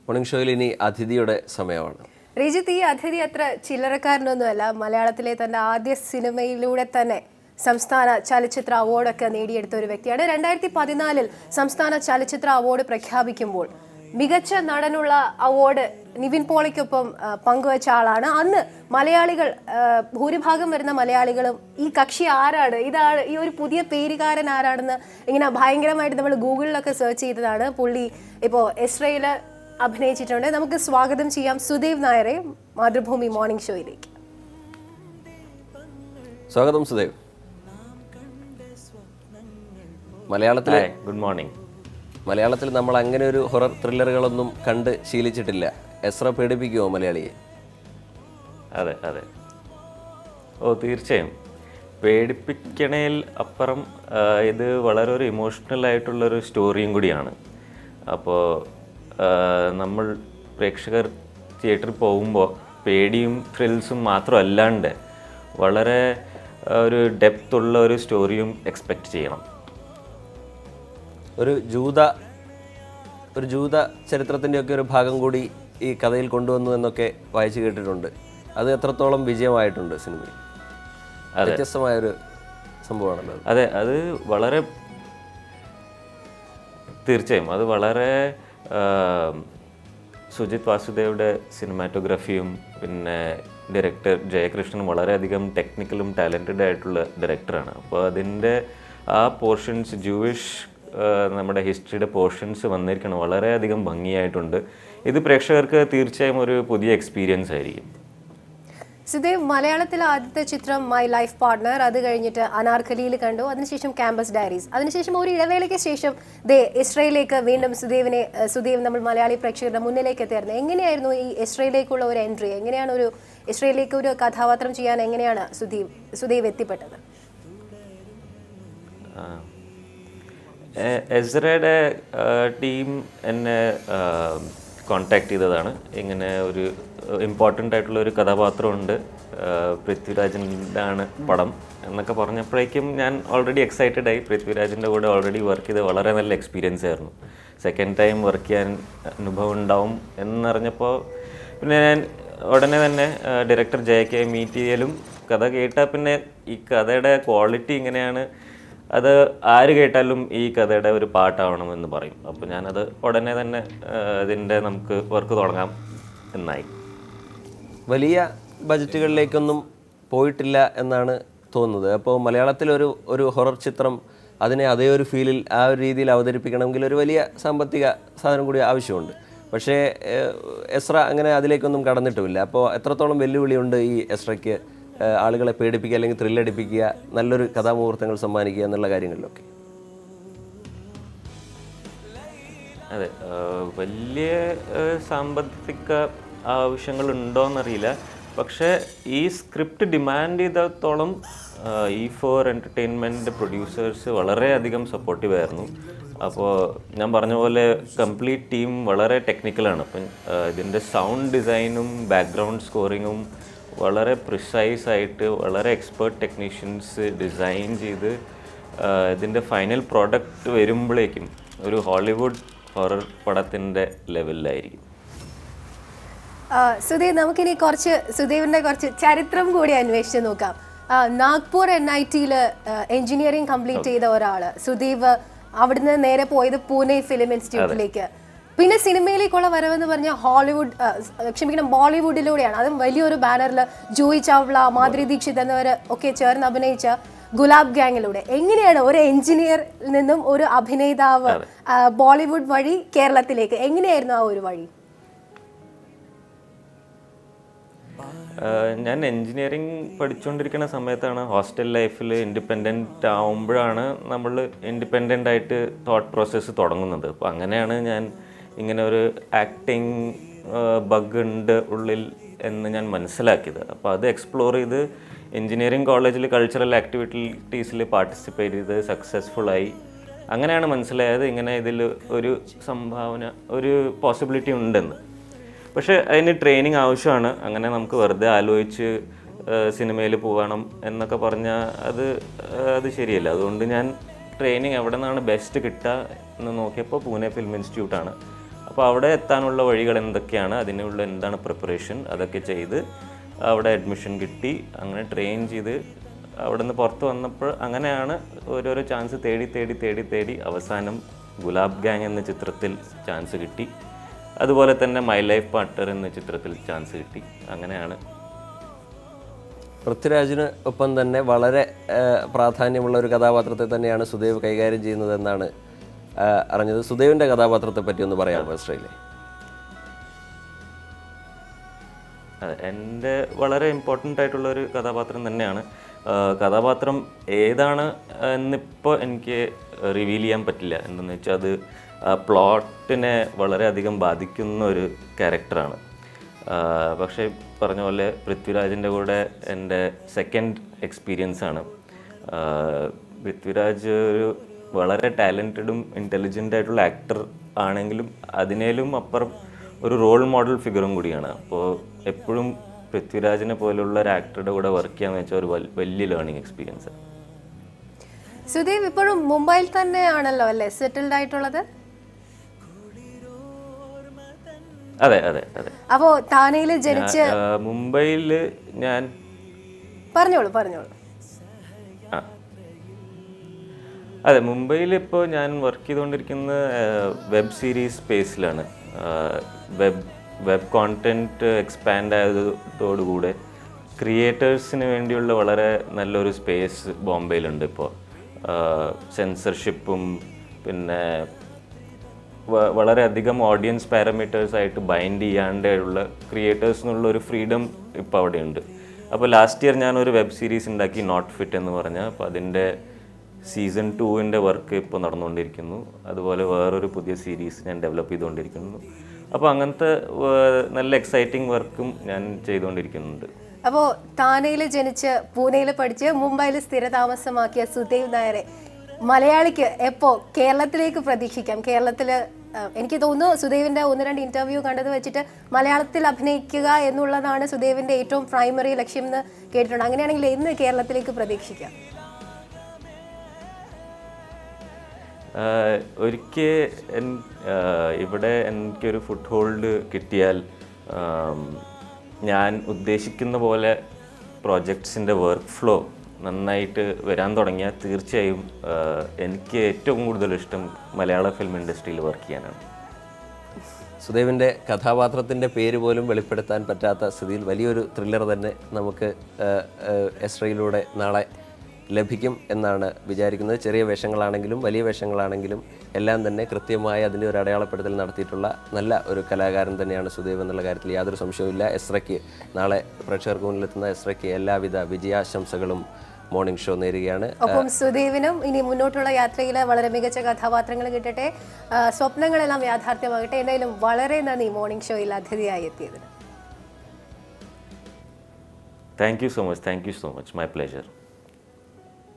Morning ഷോയിൽ ഇനി അതിഥിയുടെ സമയമാണ്. രജിത്ത്, ഈ അതിഥി അത്ര ചില്ലറക്കാരനൊന്നുമല്ല. മലയാളത്തിലെ തന്റെ ആദ്യ സിനിമയിലൂടെ തന്നെ സംസ്ഥാന ചലച്ചിത്ര അവാർഡൊക്കെ നേടിയെടുത്ത ഒരു വ്യക്തിയാണ്. 2014 സംസ്ഥാന ചലച്ചിത്ര അവാർഡ് പ്രഖ്യാപിക്കുമ്പോൾ മികച്ച നടനുള്ള അവാർഡ് നിവിൻ പോളിക്കൊപ്പം പങ്കുവച്ച ആളാണ്. അന്ന് മലയാളികൾ, ഭൂരിഭാഗം വരുന്ന മലയാളികളും ഈ കക്ഷി ആരാണ്, ഇതാണ് ഈ ഒരു പുതിയ പേരുകാരൻ ആരാണെന്ന് ഇങ്ങനെ ഭയങ്കരമായിട്ട് നമ്മൾ ഗൂഗിളിലൊക്കെ സെർച്ച് ചെയ്തതാണ്. പുള്ളി ഇപ്പോൾ എസ്രയിൽ അഭിനയിച്ചിട്ടുണ്ട്. നമുക്ക് സ്വാഗതം ചെയ്യാം സുദേവ് നായരെ മാതൃഭൂമി മോർണിംഗ് ഷോയിലേക്ക്. സ്വാഗതം സുദേവ്. മലയാളത്തിലെ ഗുഡ് മോർണിംഗ്. മലയാളത്തിൽ നമ്മൾ അങ്ങനെ ഒരു ഹൊറർ ത്രില്ലറുകളൊന്നും കണ്ട് ശീലിച്ചിട്ടില്ല. എസ്ര പേടിപ്പിക്കുമോ മലയാളിയെ? അതെ അതെ, തീർച്ചയായും പേടിപ്പിക്കണേൽ അപ്പുറം ഇത് വളരെ ഒരു ഇമോഷണൽ ആയിട്ടുള്ളൊരു സ്റ്റോറിയും കൂടിയാണ്. അപ്പോൾ നമ്മൾ പ്രേക്ഷകർ തിയേറ്ററിൽ പോകുമ്പോൾ പേടിയും ത്രിൽസും മാത്രമല്ലാണ്ട് വളരെ ഒരു ഡെപ്തുള്ള ഒരു സ്റ്റോറിയും എക്സ്പെക്റ്റ് ചെയ്യണം. ഒരു ജൂത ചരിത്രത്തിൻ്റെയൊക്കെ ഒരു ഭാഗം കൂടി ഈ കഥയിൽ കൊണ്ടുവന്നു എന്നൊക്കെ വായിച്ചു കേട്ടിട്ടുണ്ട്. അത് എത്രത്തോളം വിജയമായിട്ടുണ്ട് സിനിമയിൽ? വ്യത്യസ്തമായൊരു സംഭവമാണല്ലോ. അതെ, അത് വളരെ തീർച്ചയായും അത് വളരെ സുജിത് വാസുദേവയുടെ സിനിമാറ്റോഗ്രഫിയും പിന്നെ ഡയറക്ടർ ജയകൃഷ്ണൻ വളരെയധികം ടെക്നിക്കലും ടാലൻറ്റഡ് ആയിട്ടുള്ള ഡയറക്ടറാണ്. അപ്പോൾ അതിൻ്റെ ആ പോർഷൻസ്, ജൂയിഷ് നമ്മുടെ ഹിസ്റ്ററിയുടെ പോർഷൻസ് വന്നിരിക്കണം, വളരെയധികം ഭംഗിയായിട്ടുണ്ട്. ഇത് പ്രേക്ഷകർക്ക് തീർച്ചയായും ഒരു പുതിയ എക്സ്പീരിയൻസ് ആയിരിക്കും. സുദേവ്, മലയാളത്തിലെ ആദ്യത്തെ ചിത്രം മൈ ലൈഫ് പാർട്ട്ണർ, അത് കഴിഞ്ഞിട്ട് അനാർക്കലിയിൽ കണ്ടു, അതിനുശേഷം ക്യാമ്പസ് ഡയറീസ്, അതിനുശേഷം ഒരു ഇടവേളയ്ക്ക് ശേഷം ഇസ്രയേലിലേക്ക് വീണ്ടും സുദേവ് നമ്മൾ മലയാളി പ്രേക്ഷകരുടെ മുന്നിലേക്ക് എത്തിയായിരുന്നു. എങ്ങനെയായിരുന്നു ഈ ഇസ്രയേലിലേക്കുള്ള ഒരു എൻട്രി? എങ്ങനെയാണ് ഒരു ഇസ്രയേലിലേക്ക് ഒരു കഥാപാത്രം ചെയ്യാൻ എങ്ങനെയാണ് സുദേവ് എത്തിപ്പെട്ടത്? എസ്രയുടെ ടീം എന്നെ കോണ്ടാക്ട് ചെയ്തതാണ്. ഇങ്ങനെ ഒരു ഇമ്പോർട്ടൻ്റ് ആയിട്ടുള്ള ഒരു കഥാപാത്രമുണ്ട്, പൃഥ്വിരാജിൻ്റെ ആണ് പടം എന്നൊക്കെ പറഞ്ഞപ്പോഴേക്കും ഞാൻ ഓൾറെഡി എക്സൈറ്റഡ് ആയി. പൃഥ്വിരാജിൻ്റെ കൂടെ ഓൾറെഡി വർക്ക് ചെയ്ത് വളരെ നല്ല എക്സ്പീരിയൻസ് ആയിരുന്നു. സെക്കൻഡ് ടൈം വർക്ക് ചെയ്യാൻ അനുഭവം ഉണ്ടാവും എന്നറിഞ്ഞപ്പോൾ പിന്നെ ഞാൻ ഉടനെ തന്നെ ഡയറക്ടർ ജയക്കെ മീറ്റ് ചെയ്യലും കഥ കേട്ടാൽ പിന്നെ ഈ കഥയുടെ ക്വാളിറ്റി ഇങ്ങനെയാണ്, അത് ആര് കേട്ടാലും ഈ കഥയുടെ ഒരു പാട്ടാവണമെന്ന് പറയും. അപ്പോൾ ഞാനത് ഉടനെ തന്നെ ഇതിൻ്റെ നമുക്ക് വർക്ക് തുടങ്ങാം എന്നായി. വലിയ ബജറ്റുകളിലേക്കൊന്നും പോയിട്ടില്ല എന്നാണ് തോന്നുന്നത്. അപ്പോൾ മലയാളത്തിലൊരു ഹൊറർ ചിത്രം അതിനെ അതേ ഒരു ഫീലിൽ ആ ഒരു രീതിയിൽ അവതരിപ്പിക്കണമെങ്കിൽ ഒരു വലിയ സാമ്പത്തിക സാധനം കൂടി ആവശ്യമുണ്ട്. പക്ഷേ എസ്ര അങ്ങനെ അതിലേക്കൊന്നും കടന്നിട്ടുമില്ല. അപ്പോൾ എത്രത്തോളം വെല്ലുവിളിയുണ്ട് ഈ എസ്രയ്ക്ക് ആളുകളെ പേടിപ്പിക്കുക അല്ലെങ്കിൽ ത്രില്ലടിപ്പിക്കുക, നല്ലൊരു കഥാമുഹൂർത്തങ്ങൾ സമ്മാനിക്കുക എന്നുള്ള കാര്യങ്ങളിലൊക്കെ? അതെ, വലിയ സാമ്പത്തിക ആവശ്യങ്ങളുണ്ടോയെന്നറിയില്ല. പക്ഷേ ഈ സ്ക്രിപ്റ്റ് ഡിമാൻഡ് ചെയ്തത്തോളം E4 എൻ്റർടൈൻമെൻറ്റ് പ്രൊഡ്യൂസേഴ്സ് വളരെയധികം സപ്പോർട്ടീവ് ആയിരുന്നു. അപ്പോൾ ഞാൻ പറഞ്ഞ പോലെ കംപ്ലീറ്റ് ടീം വളരെ ടെക്നിക്കലാണ്. അപ്പം ഇതിൻ്റെ സൗണ്ട് ഡിസൈനും ബാക്ക്ഗ്രൗണ്ട് സ്കോറിങ്ങും വളരെ പ്രിസൈസ് ആയിട്ട് വളരെ എക്സ്പേർട്ട് ടെക്നീഷ്യൻസ് ഡിസൈൻ ചെയ്ത് ഇതിൻ്റെ ഫൈനൽ പ്രോഡക്റ്റ് വരുമ്പോഴേക്കും ഒരു ഹോളിവുഡ് ഹൊറർ പടത്തിൻ്റെ ലെവലിലായിരിക്കും. സുദേവ്, നമുക്കിനി സുദേവിൻ്റെ കുറച്ച് ചരിത്രം കൂടി അന്വേഷിച്ച് നോക്കാം. നാഗ്പൂർ NITയിൽ എഞ്ചിനീയറിംഗ് കംപ്ലീറ്റ് ചെയ്ത ഒരാൾ സുദേവ്, അവിടുന്ന് നേരെ പോയത് പൂനെ ഫിലിം ഇൻസ്റ്റിറ്റ്യൂട്ടിലേക്ക്. പിന്നെ സിനിമയിലേക്കുള്ള വരവെന്ന് പറഞ്ഞാൽ ബോളിവുഡിലൂടെയാണ്. അതും വലിയൊരു ബാനറിൽ ജൂഹി ചാവ്ല, മാധുരി ദീക്ഷിത് എന്നിവർ ഒക്കെ ചേർന്ന് അഭിനയിച്ച ഗുലാബ് ഗാങ്ങിലൂടെ. എങ്ങനെയാണ് ഒരു എഞ്ചിനീയറിൽ നിന്നും ഒരു അഭിനേതാവ് ബോളിവുഡ് വഴി കേരളത്തിലേക്ക്, എങ്ങനെയായിരുന്നു ആ ഒരു വഴി? ഞാൻ എൻജിനീയറിങ് പഠിച്ചുകൊണ്ടിരിക്കുന്ന സമയത്താണ് ഹോസ്റ്റൽ ലൈഫിൽ ഇൻഡിപെൻഡൻ്റ് ആവുമ്പോഴാണ് നമ്മൾ ഇൻഡിപെൻഡൻ്റ് ആയിട്ട് തോട്ട് പ്രോസസ്സ് തുടങ്ങുന്നത്. അപ്പോൾ അങ്ങനെയാണ് ഞാൻ ഇങ്ങനെ ഒരു ആക്ടിങ് ബഗ് ഉണ്ട് ഉള്ളിൽ എന്ന് ഞാൻ മനസ്സിലാക്കിയത്. അപ്പോൾ അത് എക്സ്പ്ലോർ ചെയ്ത് എൻജിനീയറിങ് കോളേജിൽ കൾച്ചറൽ ആക്ടിവിറ്റീസിൽ പാർട്ടിസിപ്പേറ്റ് ചെയ്ത് സക്സസ്ഫുള്ളായി. അങ്ങനെയാണ് മനസ്സിലായത് ഇങ്ങനെ ഇതിൽ ഒരു സംഭാവന, ഒരു പോസിബിലിറ്റി ഉണ്ടെന്ന്. പക്ഷേ അതിന് ട്രെയിനിങ് ആവശ്യമാണ്. അങ്ങനെ നമുക്ക് വെറുതെ ആലോചിച്ച് സിനിമയിൽ പോകണം എന്നൊക്കെ പറഞ്ഞാൽ അത് ശരിയല്ല. അതുകൊണ്ട് ഞാൻ ട്രെയിനിങ് എവിടെ നിന്നാണ് ബെസ്റ്റ് കിട്ടുക എന്ന് നോക്കിയപ്പോൾ പൂനെ ഫിലിം ഇൻസ്റ്റിറ്റ്യൂട്ടാണ്. അപ്പോൾ അവിടെ എത്താനുള്ള വഴികൾ എന്തൊക്കെയാണ്, അതിനുള്ള എന്താണ് പ്രിപ്പറേഷൻ, അതൊക്കെ ചെയ്ത് അവിടെ അഡ്മിഷൻ കിട്ടി. അങ്ങനെ ട്രെയിൻ ചെയ്ത് അവിടെ നിന്ന് പുറത്ത് വന്നപ്പോൾ അങ്ങനെയാണ് ഓരോരോ ചാൻസ് തേടി അവസാനം ഗുലാബ് ഗാങ് എന്ന ചിത്രത്തിൽ ചാൻസ് കിട്ടി. അതുപോലെ തന്നെ മൈ ലൈഫ് പാർട്ട്ണർ എന്ന ചിത്രത്തിൽ ചാൻസ് കിട്ടി. അങ്ങനെയാണ്. പൃഥ്വിരാജിന് ഒപ്പം തന്നെ വളരെ പ്രാധാന്യമുള്ള ഒരു കഥാപാത്രത്തെ തന്നെയാണ് സുദേവ് കൈകാര്യം ചെയ്യുന്നതെന്നാണ് അറിഞ്ഞത്. സുദേവിൻ്റെ കഥാപാത്രത്തെ പറ്റി ഒന്ന് പറയാമോ എസ്രയിലെ? അതെ, എൻ്റെ വളരെ ഇമ്പോർട്ടൻ്റ് ആയിട്ടുള്ളൊരു കഥാപാത്രം തന്നെയാണ്. കഥാപാത്രം ഏതാണ് എന്നിപ്പോൾ എനിക്ക് റിവീൽ ചെയ്യാൻ പറ്റില്ല. എന്തെന്ന് വെച്ചാൽ അത് പ്ലോട്ടിനെ വളരെയധികം ബാധിക്കുന്ന ഒരു ക്യാരക്ടറാണ്. പക്ഷേ പറഞ്ഞ പോലെ പൃഥ്വിരാജിൻ്റെ കൂടെ എൻ്റെ സെക്കൻഡ് എക്സ്പീരിയൻസ് ആണ്. പൃഥ്വിരാജ് ഒരു വളരെ ടാലൻറ്റഡും ഇൻ്റലിജൻ്റ് ആയിട്ടുള്ള ആക്ടർ ആണെങ്കിലും അതിനേലും അപ്പുറം ഒരു റോൾ മോഡൽ ഫിഗറും കൂടിയാണ്. അപ്പോൾ എപ്പോഴും പൃഥ്വിരാജിനെ പോലുള്ള ഒരു ആക്ടറുടെ കൂടെ വർക്ക് ചെയ്യാന്ന് വെച്ചാൽ ഒരു വലിയ ലേണിംഗ് എക്സ്പീരിയൻസ്. സുദേവ് ഇപ്പോഴും മുംബൈയിൽ തന്നെയാണല്ലോ അല്ലേ സെറ്റിൽഡ് ആയിട്ടുള്ളത്? അതെ അതെ അതെ. അപ്പോ താനെയിൽ ജനിച്ച് മുംബൈയിൽ ഞാൻ പറഞ്ഞോളൂ. അതെ, മുംബൈയിൽ ഇപ്പോൾ ഞാൻ വർക്ക് ചെയ്തുകൊണ്ടിരിക്കുന്ന വെബ് സീരീസ് സ്പേസിലാണ്. വെബ് കോണ്ടന്റ് എക്സ്പാൻഡ് ആയതോടുകൂടെ ക്രിയേറ്റേഴ്സിന് വേണ്ടിയുള്ള വളരെ നല്ലൊരു സ്പേസ് ബോംബെയിലുണ്ട് ഇപ്പോൾ. സെൻസർഷിപ്പും പിന്നെ വളരെയധികം ഓഡിയൻസ് പാരാമീറ്റേഴ്സായിട്ട് ബൈൻഡ് ചെയ്യാണ്ടുള്ള ക്രിയേറ്റേഴ്സിനുള്ള ഒരു ഫ്രീഡം ഇപ്പോൾ അവിടെയുണ്ട്. അപ്പോൾ ലാസ്റ്റ് ഇയർ ഞാനൊരു വെബ് സീരീസ് ഉണ്ടാക്കി, നോട്ട് ഫിറ്റ് എന്ന് പറഞ്ഞാൽ. അപ്പോൾ അതിൻ്റെ സീസൺ 2 വർക്ക് ഇപ്പോൾ നടന്നുകൊണ്ടിരിക്കുന്നു. അതുപോലെ വേറൊരു പുതിയ സീരീസ് ഞാൻ ഡെവലപ്പ് ചെയ്തുകൊണ്ടിരിക്കുന്നു. അപ്പോൾ അങ്ങനത്തെ നല്ല എക്സൈറ്റിംഗ് വർക്കും ഞാൻ ചെയ്തുകൊണ്ടിരിക്കുന്നുണ്ട്. അപ്പോൾ താനെയിൽ ജനിച്ച് പൂനെയിൽ പഠിച്ച് മുംബൈയിൽ സ്ഥിരതാമസമാക്കിയ സുദേവ് നായരെ മലയാളിക്ക് എപ്പോൾ കേരളത്തിലേക്ക് പ്രതീക്ഷിക്കാം? കേരളത്തിൽ എനിക്ക് തോന്നുന്നു സുദേവിൻ്റെ 1-2 ഇൻ്റർവ്യൂ കണ്ടത് വെച്ചിട്ട് മലയാളത്തിൽ അഭിനയിക്കുക എന്നുള്ളതാണ് സുദേവിൻ്റെ ഏറ്റവും പ്രൈമറി ലക്ഷ്യം എന്ന് കേട്ടിട്ടുണ്ട്. അങ്ങനെയാണെങ്കിൽ എന്ന് കേരളത്തിലേക്ക് പ്രതീക്ഷിക്കാം? ഒരിക്കൽ ഇവിടെ എനിക്കൊരു ഫുട് ഹോൾഡ് കിട്ടിയാൽ ഞാൻ ഉദ്ദേശിക്കുന്ന പോലെ പ്രോജക്ട്സിൻ്റെ വർക്ക് ഫ്ലോ നന്നായിട്ട് വരാൻ തുടങ്ങിയാൽ തീർച്ചയായും എനിക്ക് ഏറ്റവും കൂടുതൽ ഇഷ്ടം മലയാള ഫിലിം ഇൻഡസ്ട്രിയിൽ വർക്ക് ചെയ്യാനാണ്. സുദേവിൻ്റെ കഥാപാത്രത്തിൻ്റെ പേര് പോലും വെളിപ്പെടുത്താൻ പറ്റാത്ത സ്ഥിതിയിൽ വലിയൊരു ത്രില്ലർ തന്നെ നമുക്ക് എസ്രയിലൂടെ നാളെ ലഭിക്കും എന്നാണ് വിചാരിക്കുന്നത്. ചെറിയ വേഷങ്ങളാണെങ്കിലും വലിയ വേഷങ്ങളാണെങ്കിലും എല്ലാം തന്നെ കൃത്യമായി അതിൻ്റെ ഒരു അടയാളപ്പെടുത്തൽ നടത്തിയിട്ടുള്ള നല്ല ഒരു കലാകാരൻ തന്നെയാണ് സുദേവ് എന്നുള്ള കാര്യത്തിൽ യാതൊരു സംശയവുമില്ല. എസ്രയ്ക്ക് നാളെ പ്രേക്ഷകർക്ക് മുന്നിലെത്തുന്ന എസ്രയ്ക്ക് എല്ലാവിധ വിജയാശംസകളും മോർണിംഗ് ഷോ നേരുകയാണ്. ഒപ്പം സുദേവിനും ഇനി മുന്നോട്ടുള്ള യാത്രയിൽ വളരെ മികച്ച കഥാപാത്രങ്ങൾ കിട്ടട്ടെ, സ്വപ്നങ്ങളെല്ലാം യാഥാർത്ഥ്യമാകട്ടെ. എന്തായാലും വളരെ നന്ദി മോർണിംഗ് ഷോയിൽ അതിഥിയായി എത്തിയതിന്. Thank you so much. My pleasure.